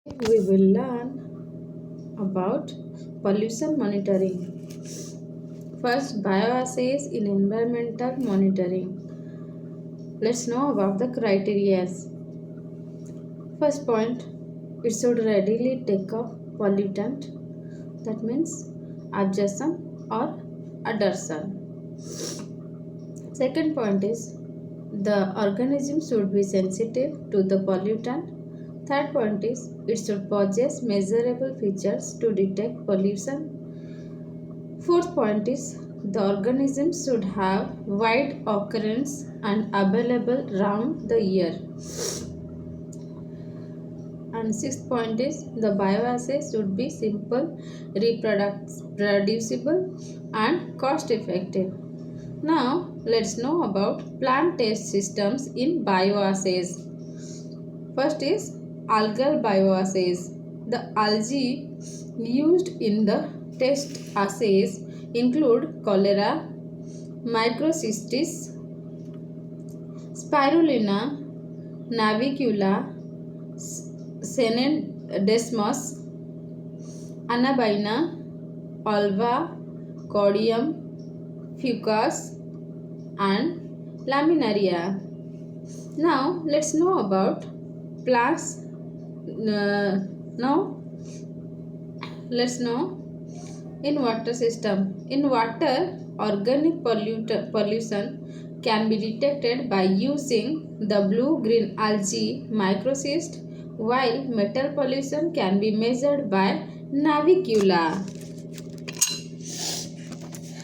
We will learn about pollution monitoring. First, bioassays in environmental monitoring. Let's know about the criteria. First point, it should readily take up pollutant, that means absorption or adsorption. Second point is the organism should be sensitive to the pollutant. Third point is it should possess measurable features to detect pollution. Fourth point is the organism should have wide occurrence and available round the year. And sixth point is the bioassay should be simple, reproducible, and cost effective. Now let's know about plant test systems in bioassays. First is algal bioassays. The algae used in the test assays include cholera, microcystis, spirulina, navicula, senendesmus, anabina, alva, cordium, fucus, and laminaria. Now let's know about plants. Now let's know in water system. In water, organic pollution can be detected by using the blue-green algae microcyst, while metal pollution can be measured by navicula.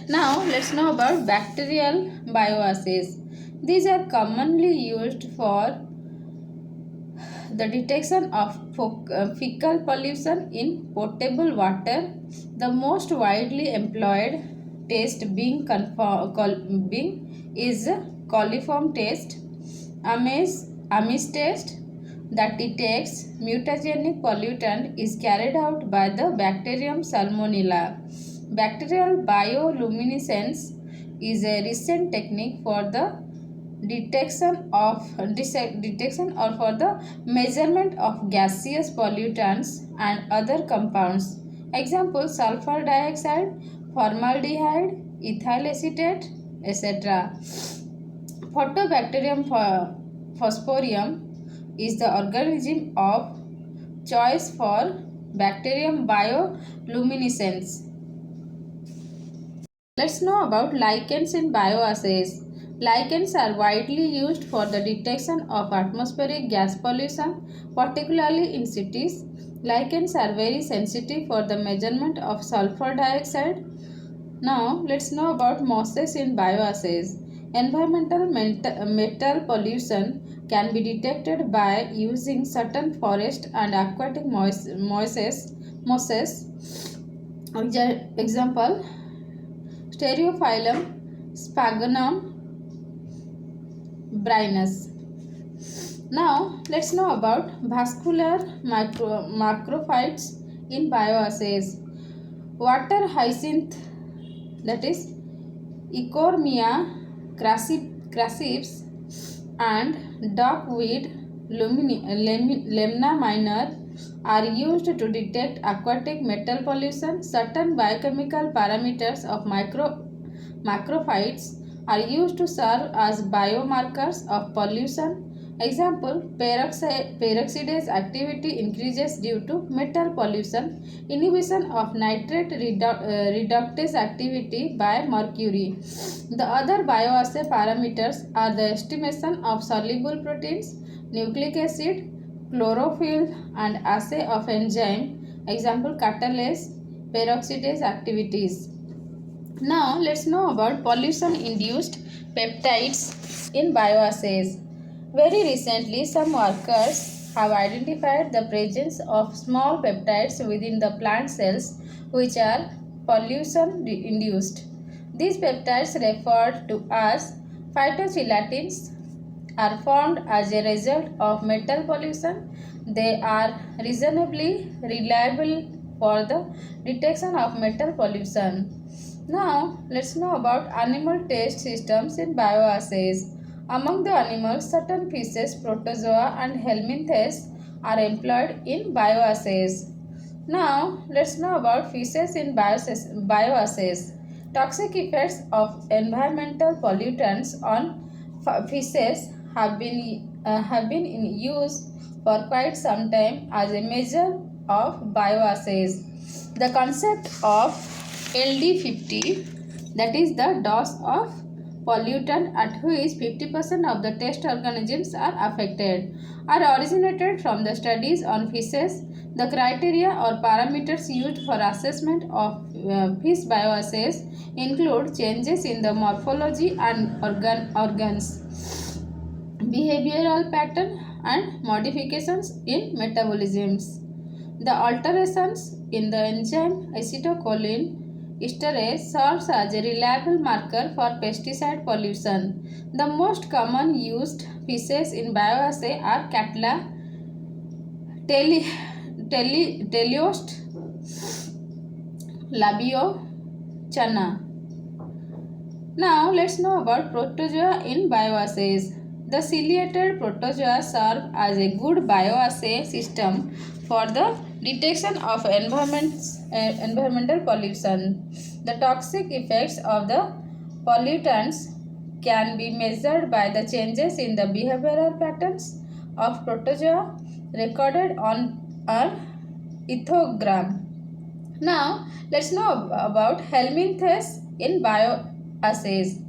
Now let's know about bacterial bioassays. These are commonly used for the detection of fecal pollution in potable water. The most widely employed test being is coliform test, Ames test that detects mutagenic pollutant is carried out by the bacterium Salmonella. Bacterial bioluminescence is a recent technique for the detection or for the measurement of gaseous pollutants and other compounds. Example: sulfur dioxide, formaldehyde, ethyl acetate, etc. Photobacterium phosporium is the organism of choice for bacterium bioluminescence. Let's know about lichens in bioassays. Lichens are widely used for the detection of atmospheric gas pollution, particularly in cities. Lichens are very sensitive for the measurement of sulfur dioxide. Now, let's know about mosses in bioassays. Environmental metal pollution can be detected by using certain forest and aquatic mosses. Example: Stereophyllum sphagnum brinus. Now let's know about vascular macrophytes in bioassays. Water hyacinth, that is Ecormia crassipes, and duckweed lemna minor are used to detect aquatic metal pollution. Certain biochemical parameters of macrophytes are used to serve as biomarkers of pollution. Example: peroxidase activity increases due to metal pollution. Inhibition of nitrate reductase activity by mercury. The other bioassay parameters are the estimation of soluble proteins, nucleic acid, chlorophyll, and assay of enzyme. Example: catalase, peroxidase activities. Now let's know about pollution induced peptides in bioassays. Very recently, some workers have identified the presence of small peptides within the plant cells which are pollution induced. These peptides, referred to as phytogelatins, are formed as a result of metal pollution. They are reasonably reliable for the detection of metal pollution. Now, let's know about animal test systems in bioassays. Among the animals, certain fishes, protozoa, and helminthes are employed in bioassays. Now, let's know about feces in bioassays. Toxic effects of environmental pollutants on feces have been in use for quite some time as a measure of bioassays. The concept of LD50, that is the dose of pollutant at which 50% of the test organisms are affected, are originated from the studies on feces. The criteria or parameters used for assessment of fish bioassays include changes in the morphology and organs, behavioral pattern, and modifications in metabolisms. The alterations in the enzyme acetylcholine esterase serves as a reliable marker for pesticide pollution. The most common used species in bioassay are Catla, Teleost, Labio, Chana. Now let's know about protozoa in bioassays. The ciliated protozoa serve as a good bioassay system for the detection of environmental pollution. The toxic effects of the pollutants can be measured by the changes in the behavioral patterns of protozoa recorded on an ethogram. Now, let's know about helminthes in bioassays.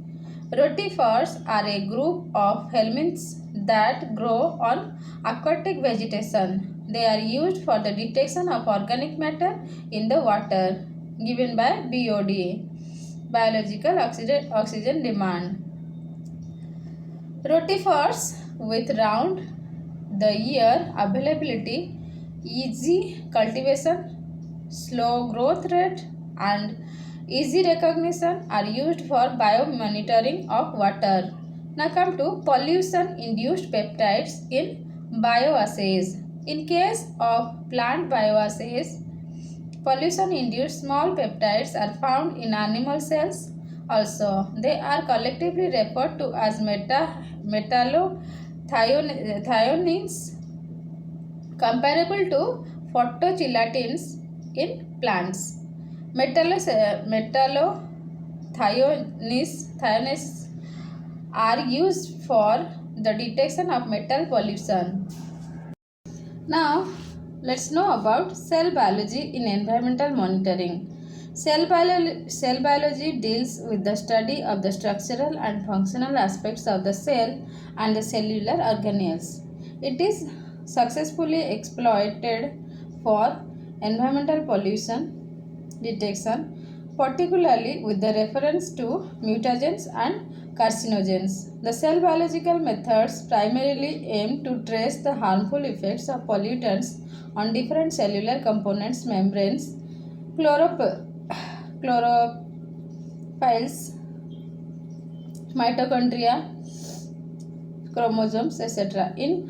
Rotifers are a group of helminths that grow on aquatic vegetation. They are used for the detection of organic matter in the water, given by BOD, biological oxygen demand. Rotifers with round the year availability, easy cultivation, slow growth rate, and easy recognition are used for biomonitoring of water. Now come to pollution-induced peptides in bioassays. In case of plant bioassays, pollution-induced small peptides are found in animal cells. Also, they are collectively referred to as metallothioneins, comparable to phytogelatins in plants. Metallothioneins are used for the detection of metal pollution. Now, let's know about cell biology in environmental monitoring. Cell biology deals with the study of the structural and functional aspects of the cell and the cellular organelles. It is successfully exploited for environmental pollution detection, particularly with the reference to mutagens and carcinogens. The cell biological methods primarily aim to trace the harmful effects of pollutants on different cellular components, membranes, chlorophylls, mitochondria, chromosomes, etc. In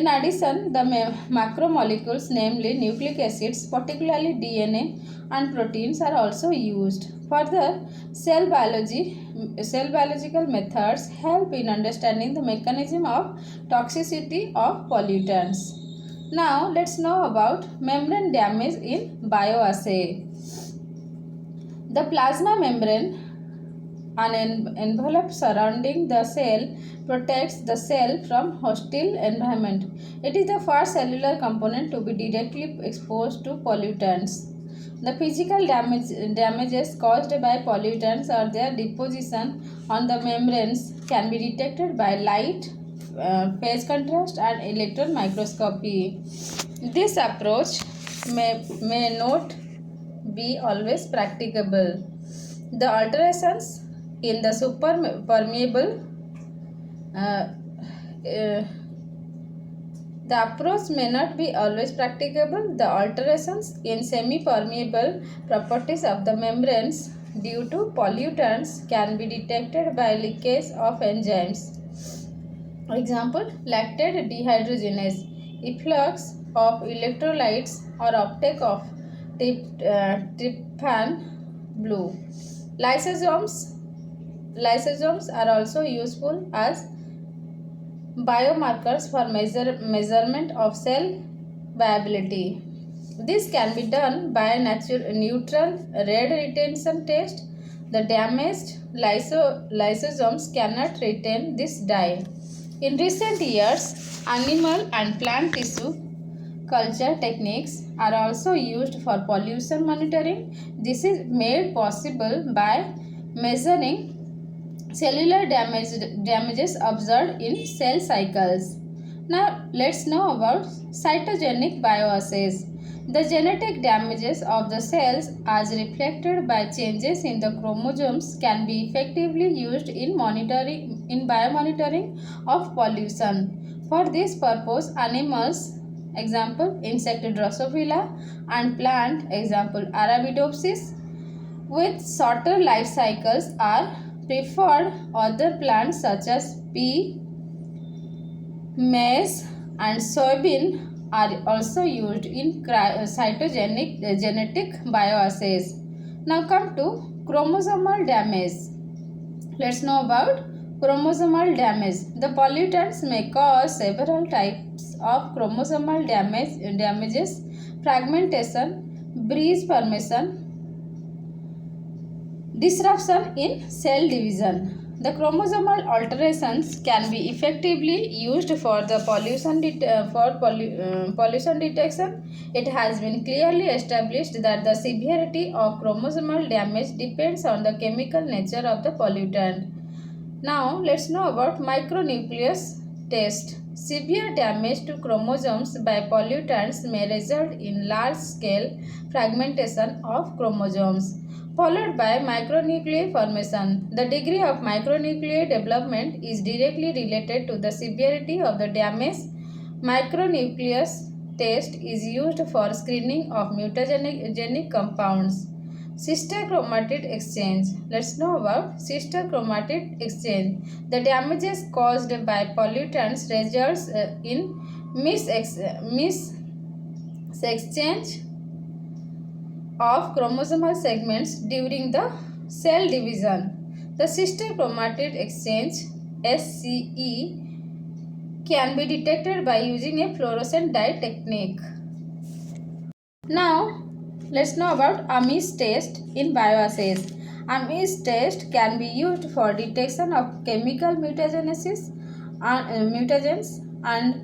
addition, the macromolecules, namely nucleic acids, particularly DNA and proteins, are also used. Further, cell biological methods help in understanding the mechanism of toxicity of pollutants. Now, let's know about membrane damage in bioassay. The plasma membrane, an envelope surrounding the cell, protects the cell from hostile environment. It is the first cellular component to be directly exposed to pollutants. The physical damages caused by pollutants or their deposition on the membranes can be detected by light, phase contrast, and electron microscopy. This approach may not be always practicable. The alterations in the superpermeable the approach may not be always practicable. The alterations in semi-permeable properties of the membranes due to pollutants can be detected by leakage of enzymes. Example, lactate dehydrogenase, efflux of electrolytes, or uptake of tryptophan blue. Lysosomes are also useful as biomarkers for measurement of cell viability. This can be done by a neutral red retention test. The damaged lysosomes cannot retain this dye. In recent years, animal and plant tissue culture techniques are also used for pollution monitoring. This is made possible by measuring cellular damages observed in cell cycles. Now let's know about cytogenic bioassays. The genetic damages of the cells as reflected by changes in the chromosomes can be effectively used in biomonitoring of pollution. For this purpose, animals, example insect Drosophila, and plant, example Arabidopsis, with shorter life cycles are preferred. Other plants such as pea, maize, and soybean are also used in cytogenic genetic bioassays. Now come to chromosomal damage. Let's know about chromosomal damage. The pollutants may cause several types of chromosomal damages: fragmentation, breach formation, disruption in cell division. The chromosomal alterations can be effectively used for the pollution detection. It has been clearly established that the severity of chromosomal damage depends on the chemical nature of the pollutant. Now let's know about micronucleus test. Severe damage to chromosomes by pollutants may result in large-scale fragmentation of chromosomes, followed by micronuclei formation. The degree of micronuclei development is directly related to the severity of the damage. Micronucleus test is used for screening of mutagenic compounds. Sister chromatid exchange. Let's know about sister chromatid exchange. The damages caused by pollutants results in mis-exchange of chromosomal segments during the cell division. The sister chromatid exchange SCE can be detected by using a fluorescent dye technique. Now let's know about Amis test in bioassays. Amis test can be used for detection of chemical mutagens and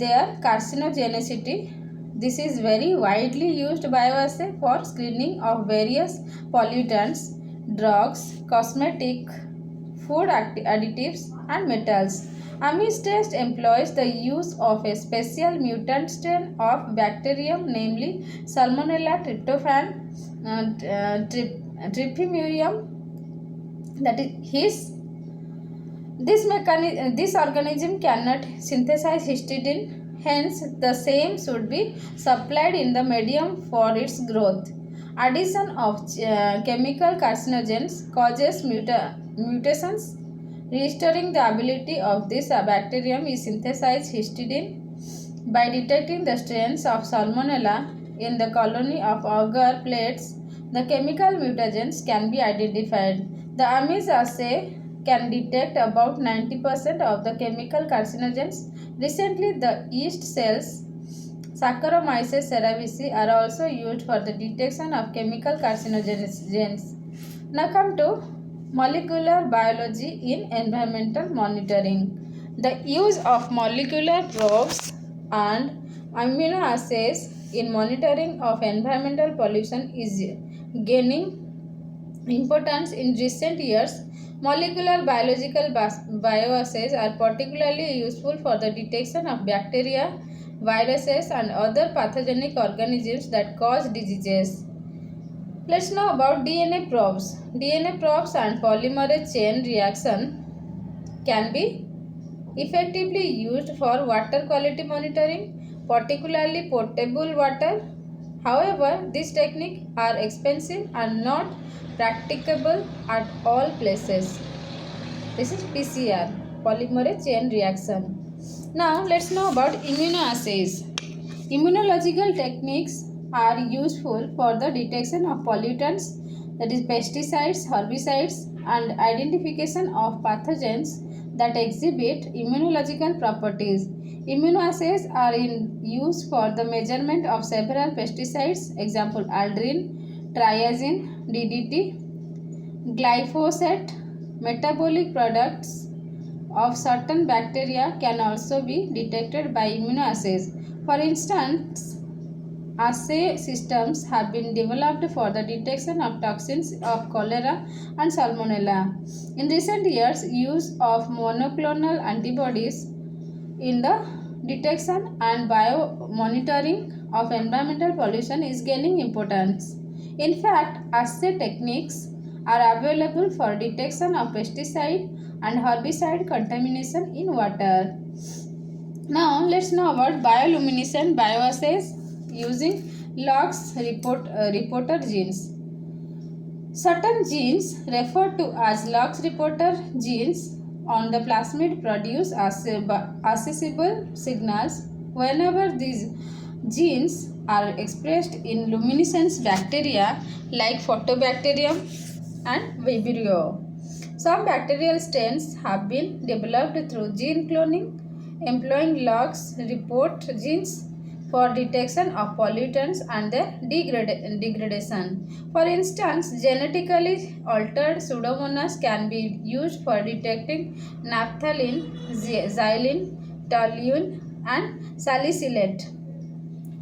their carcinogenicity. This is very widely used bioassay for screening of various pollutants, drugs, cosmetic, food additives, and metals. Amis test employs the use of a special mutant strain of bacterium, namely Salmonella tryptimurium. That is this organism cannot synthesize histidine. Hence, the same should be supplied in the medium for its growth. Addition of chemical carcinogens causes mutations. Restoring the ability of this bacterium is synthesize histidine. By detecting the strains of Salmonella in the colony of agar plates, the chemical mutagens can be identified. The Amis assay can detect about 90% of the chemical carcinogens. Recently, the yeast cells Saccharomyces cerevisiae are also used for the detection of chemical carcinogens. Now come to molecular biology in environmental monitoring. The use of molecular probes and immunoassays in monitoring of environmental pollution is gaining importance in recent years. Molecular biological bioassays are particularly useful for the detection of bacteria, viruses, and other pathogenic organisms that cause diseases. Let's know about DNA probes. DNA probes and polymerase chain reaction can be effectively used for water quality monitoring, particularly potable water. However, these techniques are expensive and not practicable at all places. This is PCR, polymerase chain reaction. Now let's know about immunoassays. Immunological techniques are useful for the detection of pollutants, that is pesticides, herbicides, and identification of pathogens that exhibit immunological properties. Immunoassays are in use for the measurement of several pesticides, example aldrin, triazine, DDT, glyphosate. Metabolic products of certain bacteria can also be detected by immunoassays. For instance, assay systems have been developed for the detection of toxins of cholera and salmonella. In recent years, use of monoclonal antibodies in the detection and biomonitoring of environmental pollution is gaining importance. In fact, assay techniques are available for detection of pesticide and herbicide contamination in water. Now, let's know about bioluminescent bioassays using reporter genes. Certain genes referred to as Lox reporter genes on the plasmid produce accessible signals whenever these genes are expressed in luminescence bacteria like Photobacterium and Vibrio. Some bacterial strains have been developed through gene cloning, employing Lox report genes for detection of pollutants and their degradation. For instance, genetically altered Pseudomonas can be used for detecting naphthalene, xylene, toluene, and salicylate.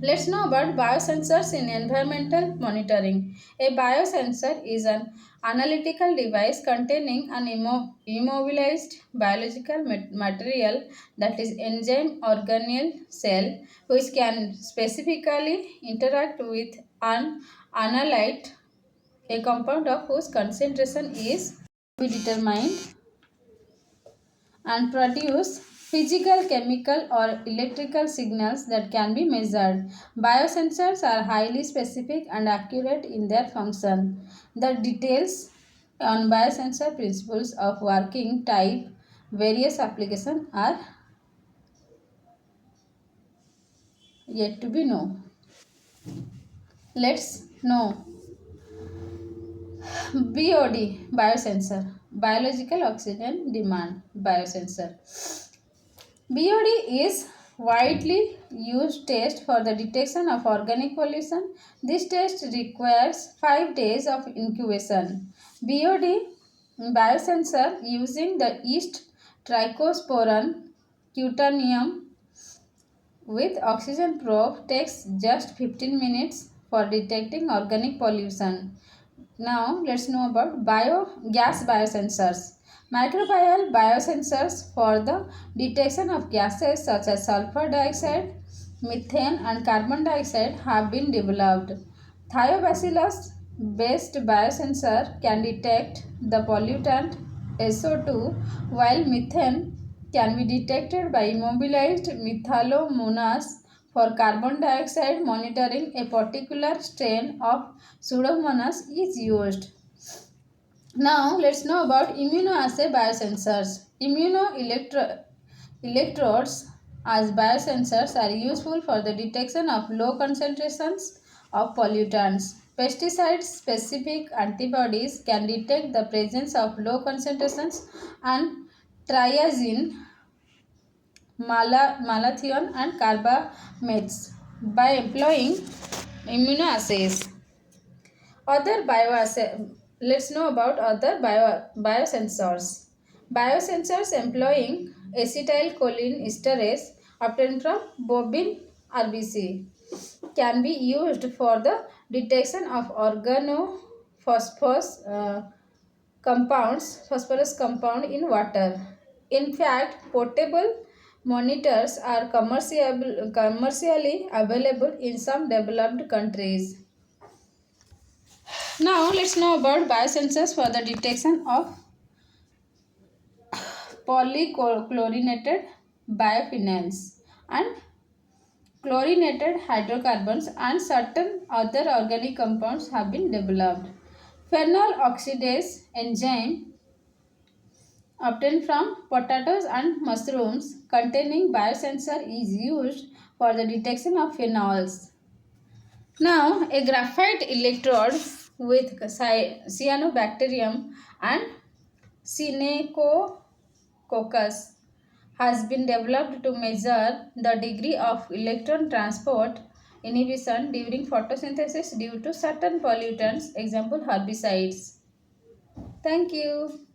Let's know about biosensors in environmental monitoring. A biosensor is an analytical device containing an immobilized biological material, that is enzyme organelle cell, which can specifically interact with an analyte, a compound of whose concentration is to be determined, and produce physical, chemical, or electrical signals that can be measured. Biosensors are highly specific and accurate in their function. The details on biosensor principles of working type, various applications are yet to be known. Let's know BOD biosensor, biological oxygen demand biosensor. BOD is widely used test for the detection of organic pollution. This test requires 5 days of incubation. BOD biosensor using the yeast Trichosporum cutanum with oxygen probe takes just 15 minutes for detecting organic pollution. Now let's know about gas biosensors. Microbial biosensors for the detection of gases such as sulfur dioxide, methane and carbon dioxide have been developed. Thiobacillus based biosensor can detect the pollutant SO2 while methane can be detected by immobilized methalomonas. For carbon dioxide monitoring, a particular strain of Pseudomonas is used. Now let's know about immunoassay biosensors. Electrodes as biosensors are useful for the detection of low concentrations of pollutants. Pesticide specific antibodies can detect the presence of low concentrations and triazine, malathion and carbamates by employing immunoassays. Other bioassay, let's know about other biosensors. Biosensors employing acetylcholine esterase obtained from bovine RBC can be used for the detection of organophosphorus phosphorus compound in water. In fact, portable monitors are commercially available in some developed countries. Now let's know about biosensors for the detection of polychlorinated biophenyls and chlorinated hydrocarbons and certain other organic compounds have been developed. Phenol oxidase enzyme obtained from potatoes and mushrooms containing biosensor is used for the detection of phenols. Now, a graphite electrode with cyanobacterium and Synechococcus has been developed to measure the degree of electron transport inhibition during photosynthesis due to certain pollutants, example herbicides. Thank you.